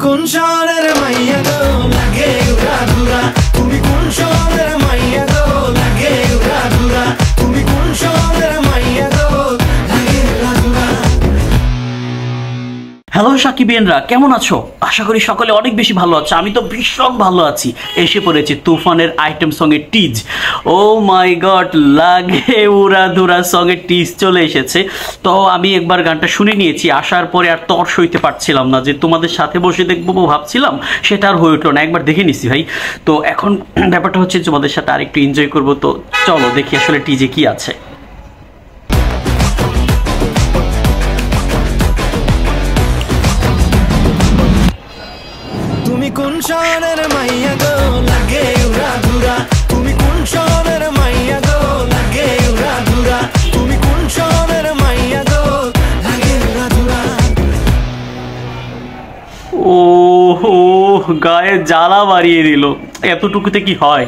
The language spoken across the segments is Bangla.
কোন শহরের মাইয়া গো লাগে উড়া ধুরা, তুমি কোন শহরের মাইয়া গো লাগে উড়া ধুরা, তুমি কোন শহরের মাইয়া গো লাগে উড়া ধুরা। হ্যালো সাকিবিয়ানরা, কেমন আছো? আশা করি সকলে অনেক বেশি ভালো আছো। আমি তো ভীষণ ভালো আছি। এসে পড়েছি তুফানের আইটেম সঙ্গে টিজ। ও মাই গড, লাগে উড়া ধুরা সঙ্গে টিজ চলে এসেছে। তো আমি একবার গানটা শুনে নিয়েছি, আসার পরে আর তর সইতে পারছিলাম না, যে তোমাদের সাথে বসে দেখবো ভাবছিলাম, সেটা আর হয়ে উঠলো না। একবার দেখে নিছি ভাই। তো এখন ব্যাপারটা হচ্ছে তোমাদের সাথে আরেকটু এনজয় করবো। তো চলো দেখি আসলে টিজে কি আছে। তুমি কোন শহরের মাইয়া গো লাগে উড়া ধুরা, তুমি কোন শহরের মাইয়া গো লাগে উড়া ধুরা, তুমি কোন শহরের মাইয়া গো লাগে উড়া ধুরা। ও হো, গায়ে জ্বালা বাড়িয়ে দিল। এতটুকুতে কি হয়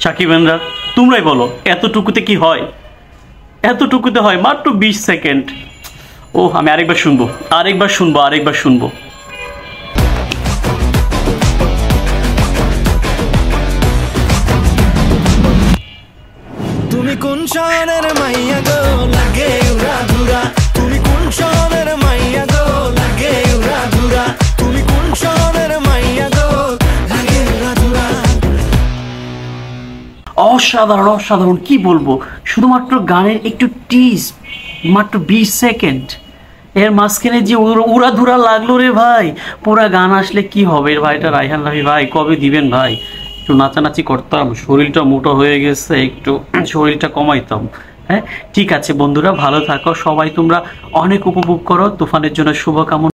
সাকিবেনরা? তোমরাই বলো, এতটুকুতে কি হয়? এতটুকুতে হয় মাত্র 20 সেকেন্ড। ও আমি আরেকবার শুনবো, আরেকবার শুনবো, আরেকবার শুনবো। তুমি কোন শহরের মাইয়া গো লাগে উড়া ধুরা, তুমি কোন শহরের মাইয়া গো লাগে উড়া ধুরা, তুমি কোন শহরের মাইয়া গো লাগে উড়া ধুরা। অসাধারণ অসাধারণ, কি বলবো। শুধুমাত্র গানের একটু টিজ, মাত্র 20 সেকেন্ড, এর মাঝখানে যে উড়াধুরা লাগলো রে ভাই। পুরা গান আসলে কি হবে ভাইটা? রায়হান রাফি ভাই কবে দিবেন ভাই? একটু নাচানাচি করতাম, শরীরটা মোটা হয়ে গেছে, একটু শরীরটা কমাইতাম। হ্যাঁ ঠিক আছে বন্ধুরা, ভালো থাকো সবাই, তোমরা অনেক উপভোগ করো। তুফানের জন্য শুভকামনা।